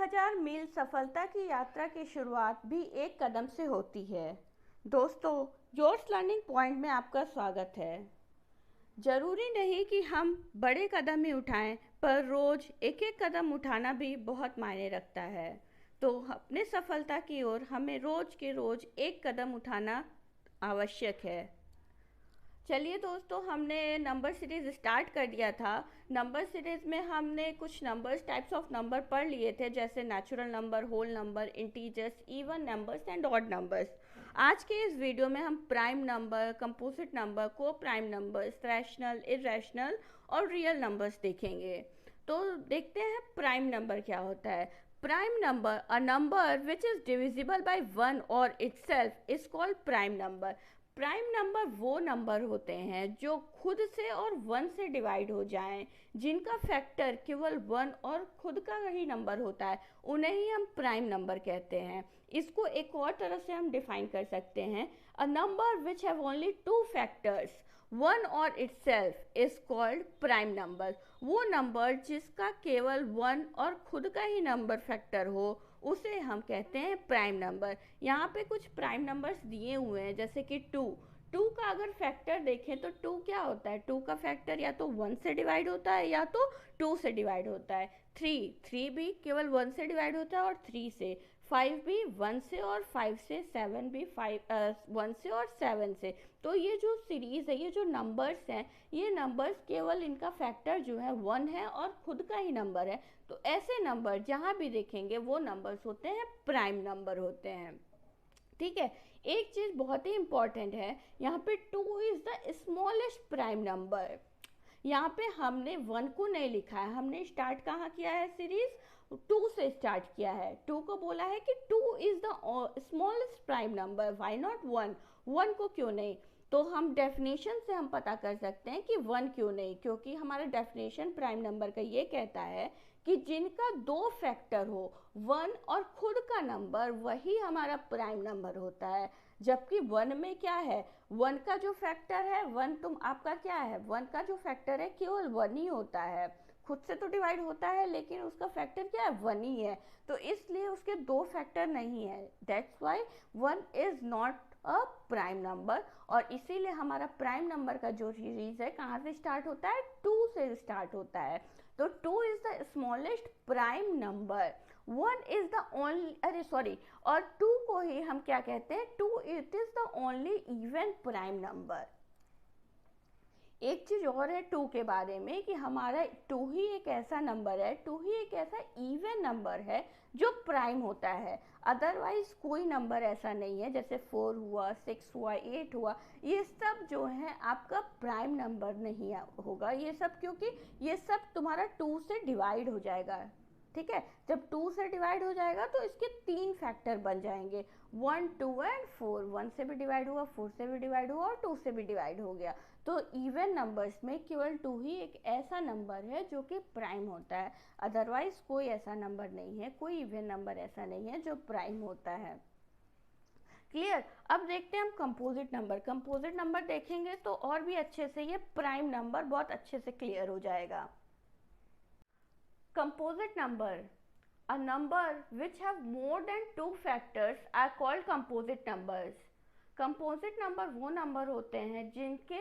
1000 मील सफलता की यात्रा की शुरुआत भी एक कदम से होती है। दोस्तों, योर्स लर्निंग पॉइंट में आपका स्वागत है। ज़रूरी नहीं कि हम बड़े कदम ही उठाएं, पर रोज़ एक एक कदम उठाना भी बहुत मायने रखता है। तो अपने सफलता की ओर हमें रोज़ के रोज़ एक कदम उठाना आवश्यक है। चलिए दोस्तों, हमने नंबर सीरीज़ स्टार्ट कर दिया था। नंबर सीरीज़ में हमने कुछ नंबर्स, टाइप्स ऑफ नंबर पढ़ लिए थे, जैसे natural number, whole number, integers, even numbers and odd numbers. आज के इस वीडियो में हम prime number, composite number, coprime numbers, rational, irrational और रियल नंबर्स देखेंगे। तो देखते हैं प्राइम नंबर क्या होता है। Prime number, a number which is divisible by 1 और itself is called prime number. Prime number वो नंबर होते हैं जो खुद से और 1 से डिवाइड हो जाएं, जिनका फैक्टर केवल 1 और खुद का ही नंबर होता है, उन्हें ही हम प्राइम नंबर कहते हैं। इसको एक और तरह से हम डिफाइन कर सकते हैं, अ number which have only 2 factors, 1 और itself is called prime number. वो नंबर जिसका केवल 1 और खुद का ही नंबर फैक्टर हो, उसे हम कहते हैं प्राइम नंबर। यहाँ पे कुछ प्राइम नंबर्स दिए हुए हैं, जैसे कि 2 का अगर फैक्टर देखें तो 2 क्या होता है, 2 का फैक्टर या तो 1 से डिवाइड होता है या तो 2 से डिवाइड होता है। 3 भी केवल 1 से डिवाइड होता है और 3 से। 5 भी 1 से और 5 से। 7 भी 1 से और 7 से। तो ये जो सीरीज़ है, ये जो नंबर्स हैं, ये नंबर्स केवल इनका फैक्टर जो है 1 है और खुद का ही नंबर है। तो ऐसे नंबर जहाँ भी देखेंगे वो नंबर्स होते हैं प्राइम नंबर होते हैं। ठीक है, एक चीज़ बहुत ही इंपॉर्टेंट है, यहाँ पे 2 is the smallest prime number. यहाँ पे हमने 1 को नहीं लिखा है, हमने स्टार्ट कहाँ किया है, सीरीज 2 से स्टार्ट किया है। 2 को बोला है कि 2 is the smallest prime number, why not 1 को क्यों नहीं। तो हम डेफिनेशन से हम पता कर सकते हैं कि 1 क्यों नहीं, क्योंकि हमारा डेफिनेशन प्राइम नंबर का ये कहता है कि जिनका 2 फैक्टर हो, 1 और खुद का नंबर, वही हमारा प्राइम नंबर होता है। जबकि 1 में क्या है, 1 का जो फैक्टर है 1, तुम आपका क्या है, 1 का जो फैक्टर है केवल 1 ही होता है। खुद से तो डिवाइड होता है लेकिन उसका फैक्टर क्या है, 1 ही है। तो इसलिए उसके 2 फैक्टर नहीं है, that's why 1 is not a prime number. और इसीलिए हमारा प्राइम नंबर का जो सीरीज है कहाँ से स्टार्ट होता है, 2 से स्टार्ट होता है। तो 2 is the smallest prime number, 1 is the only, अरे सॉरी, और 2 को ही हम क्या कहते हैं, 2 it is the only even prime number. एक चीज़ और है 2 के बारे में कि हमारा 2 ही एक ऐसा नंबर है, 2 ही एक ऐसा इवन नंबर है जो प्राइम होता है। अदरवाइज कोई नंबर ऐसा नहीं है, जैसे 4 हुआ, 6 हुआ, 8 हुआ, ये सब जो है आपका प्राइम नंबर नहीं होगा। ये सब क्योंकि ये सब तुम्हारा 2 से डिवाइड हो जाएगा। ठीक है, जब 2 से डिवाइड हो जाएगा तो इसके 3 फैक्टर बन जाएंगे, 1, 2 एंड 4। 1 से भी डिवाइड हुआ, 4 से भी डिवाइड हुआ और 2 से भी डिवाइड हो गया। तो इवन नंबर्स में केवल 2 ही एक ऐसा नंबर है जो कि प्राइम होता है। अदरवाइज कोई ऐसा नंबर नहीं है, कोई इवन नंबर ऐसा नहीं है जो प्राइम होता है। क्लियर। अब देखते हैं हम कंपोजिट नंबर। कंपोजिट नंबर देखेंगे तो और भी अच्छे से ये प्राइम नंबर बहुत अच्छे से क्लियर हो जाएगा। Composite number, a number which have more than 2 factors are called composite numbers. Composite number वो नंबर होते हैं जिनके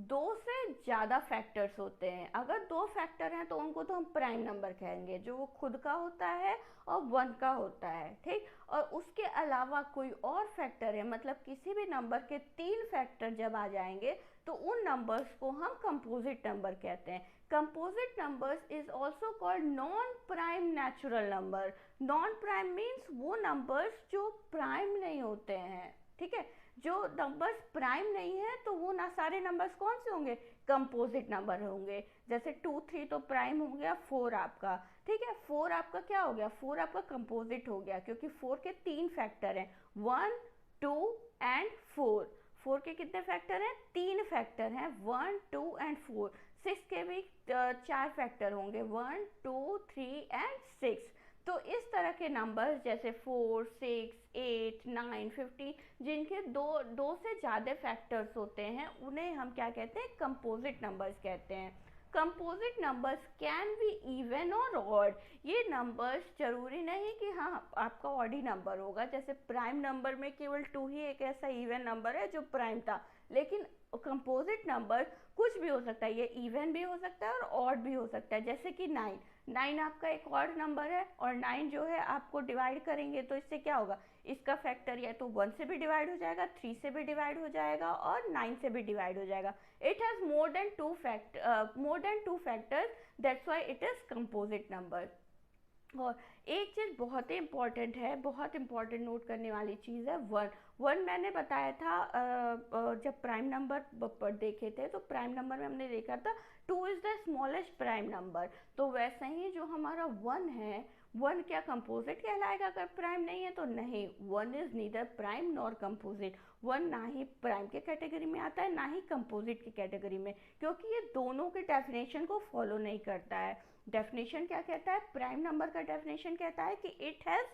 2 से ज़्यादा फैक्टर्स होते हैं। अगर 2 फैक्टर हैं तो उनको तो हम प्राइम नंबर कहेंगे, जो वो खुद का होता है और 1 का होता है। ठीक, और उसके अलावा कोई और फैक्टर है, मतलब किसी भी नंबर के 3 फैक्टर जब आ जाएंगे तो उन नंबर्स को हम कंपोजिट नंबर कहते हैं। Composite numbers is also called non prime natural number. Non prime means वो नंबर्स जो प्राइम नहीं होते हैं। ठीक है, जो नंबर्स प्राइम नहीं है तो वो ना सारे नंबर्स कौन से होंगे, कंपोजिट नंबर होंगे। जैसे 2, 3 तो प्राइम हो गया, 4 आपका, ठीक है, 4 आपका क्या हो गया, 4 आपका कंपोजिट हो गया, क्योंकि 4 के 3 फैक्टर हैं, 1, 2 एंड 4। 4 के कितने फैक्टर हैं, 3 फैक्टर हैं, 1, 2 एंड 4। 6 के भी 4 फैक्टर होंगे, 1, 2, 3 एंड 6। तो इस तरह के नंबर जैसे 4, 6, 8, 9, 15, जिनके दो से ज़्यादा फैक्टर्स होते हैं, उन्हें हम क्या कहते हैं, कंपोजिट नंबर्स कहते हैं। Composite numbers can be even और ऑड। ये नंबर्स जरूरी नहीं कि हाँ आपका ऑड ही नंबर होगा, जैसे प्राइम नंबर में केवल 2 ही एक ऐसा इवन नंबर है जो प्राइम था, लेकिन कंपोजिट नंबर कुछ भी हो सकता है, ये इवन भी हो सकता है और ऑड भी हो सकता है। जैसे कि 9 आपका एक ऑड नंबर है और 9 जो है आपको डिवाइड करेंगे तो इससे क्या होगा, इसका फैक्टर या तो 1 से भी डिवाइड हो जाएगा, 3 से भी डिवाइड हो जाएगा और 9 से भी डिवाइड हो जाएगा। It has more than two factors, that's why it is composite number. और एक चीज़ बहुत ही इम्पॉर्टेंट है, बहुत इम्पॉर्टेंट नोट करने वाली चीज़ है वन मैंने बताया था जब प्राइम नंबर देखे थे तो प्राइम नंबर में हमने देखा था 2 is the smallest prime number. तो वैसे ही जो हमारा 1 है, 1 क्या कंपोजिट कहलाएगा अगर प्राइम नहीं है? तो नहीं, 1 is neither prime nor composite. 1 ना ही प्राइम के कैटेगरी में आता है ना ही कंपोजिट की कैटेगरी में, क्योंकि ये दोनों के डेफिनेशन को फॉलो नहीं करता है। डेफिनेशन क्या कहता है? प्राइम नंबर का डेफिनेशन कहता है कि इट हैज़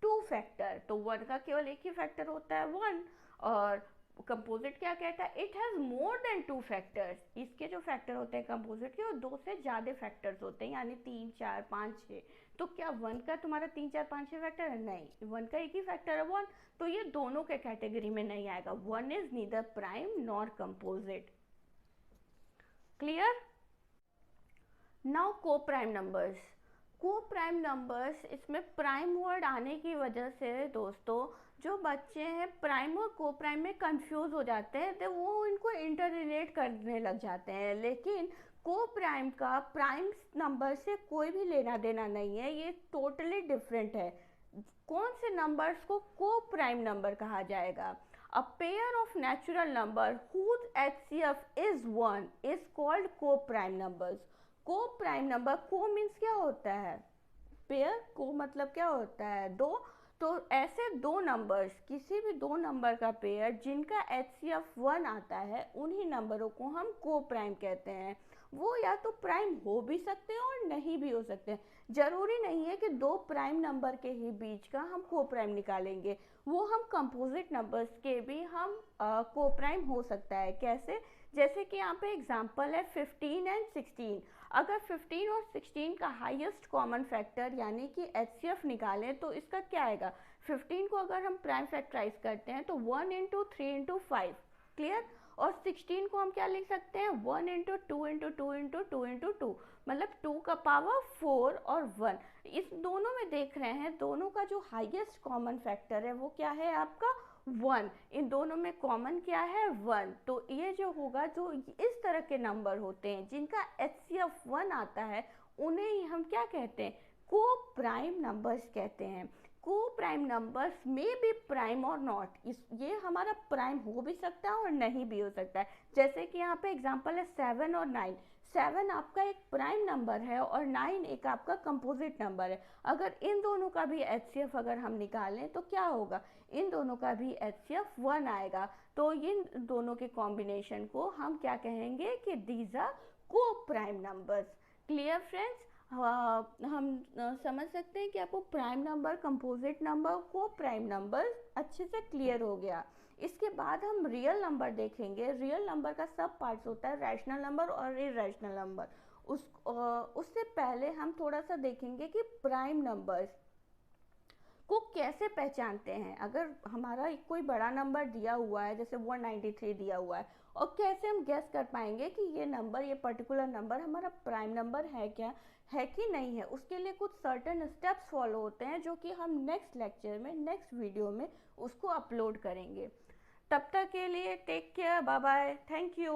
2 फैक्टर, तो 1 का केवल एक ही फैक्टर होता है 1, और कंपोजिट क्या कहता है? It has more than 2 factors. इसके जो फैक्टर होते हैं कंपोजिट के, वो 2 से ज़्यादा फैक्टर्स होते हैं, यानी 3, 4, 5, 6। तो क्या 1 का तुम्हारा 3, 4, 5, 6 फैक्टर है? नहीं, 1 का एक ही फैक्टर है 1, तो ये दोनों के कैटेगरी में नहीं आएगा। 1 is neither prime nor composite. Clear? Now को प्राइम नंबर्स। को प्राइम नंबर्स, इसमें प्राइम वर्ड आने की वजह से दोस्तों जो बच्चे हैं प्राइम और को प्राइम में कंफ्यूज हो जाते हैं, तो वो इनको इंटर रिलेट करने लग जाते हैं। लेकिन को प्राइम का प्राइम नंबर से कोई भी लेना देना नहीं है, ये टोटली डिफरेंट है। कौन से नंबर्स को को प्राइम नंबर कहा जाएगा? A pair of natural number whose HCF is 1 is called co-prime numbers। को प्राइम नंबर, को मीन्स क्या होता है? पेयर। को मतलब क्या होता है? दो। तो ऐसे दो नंबर्स, किसी भी दो नंबर का पेयर जिनका HCF 1 आता है, उन्हीं नंबरों को हम को प्राइम कहते हैं। वो या तो प्राइम हो भी सकते हैं और नहीं भी हो सकते हैं। जरूरी नहीं है कि दो प्राइम नंबर के ही बीच का हम को प्राइम निकालेंगे, वो हम कंपोजिट नंबर्स के भी हम को प्राइम हो सकता है। कैसे? जैसे कि यहाँ पे एग्जांपल है 15 एंड 16। अगर 15 और 16 का हाईएस्ट कॉमन फैक्टर यानी कि HCF निकालें तो इसका क्या आएगा? 15 को अगर हम प्राइम फैक्टराइज करते हैं तो 1 इंटू 3 इंटू 5, क्लियर। और 16 को हम क्या लिख सकते हैं? 1 इंटू 2 इंटू 2 इंटू 2 इंटू 2, मतलब 2 का पावर 4 और 1। इस दोनों में देख रहे हैं, दोनों का जो हाईएस्ट कॉमन फैक्टर है वो क्या है आपका? 1। इन दोनों में कॉमन क्या है? 1। तो ये जो होगा, जो इस तरह के नंबर होते हैं जिनका HCF 1 आता है, उन्हें ही हम क्या कहते हैं? को प्राइम नंबर्स कहते हैं। को प्राइम नंबर्स में भी प्राइम और नॉट, ये हमारा प्राइम हो भी सकता है और नहीं भी हो सकता है। जैसे कि यहाँ पे एग्जांपल है 7 और 9। 7 आपका एक प्राइम नंबर है और 9 एक आपका कंपोजिट नंबर है। अगर इन दोनों का भी HCF अगर हम निकालें तो क्या होगा? इन दोनों का भी HCF 1 आएगा। तो इन दोनों के कॉम्बिनेशन को हम क्या कहेंगे कि दीज आर को प्राइम नंबर्स। Clear friends? हम समझ सकते हैं कि आपको प्राइम नंबर, कंपोजिट नंबर, को प्राइम नंबर अच्छे से क्लियर हो गया। इसके बाद हम रियल नंबर देखेंगे। रियल नंबर का सब पार्ट्स होता है, रैशनल नंबर और इरेशनल नंबर। उससे पहले हम थोड़ा सा देखेंगे कि प्राइम नंबर्स को कैसे पहचानते हैं। अगर हमारा कोई बड़ा नंबर दिया हुआ है, जैसे 193 दिया हुआ है, और कैसे हम गेस कर पाएंगे कि ये नंबर, ये पर्टिकुलर नंबर हमारा प्राइम नंबर है क्या, है कि नहीं है? उसके लिए कुछ सर्टेन स्टेप्स फॉलो होते हैं जो कि हम नेक्स्ट लेक्चर में, नेक्स्ट वीडियो में उसको अपलोड करेंगे। तब तक के लिए take care, bye bye, thank you.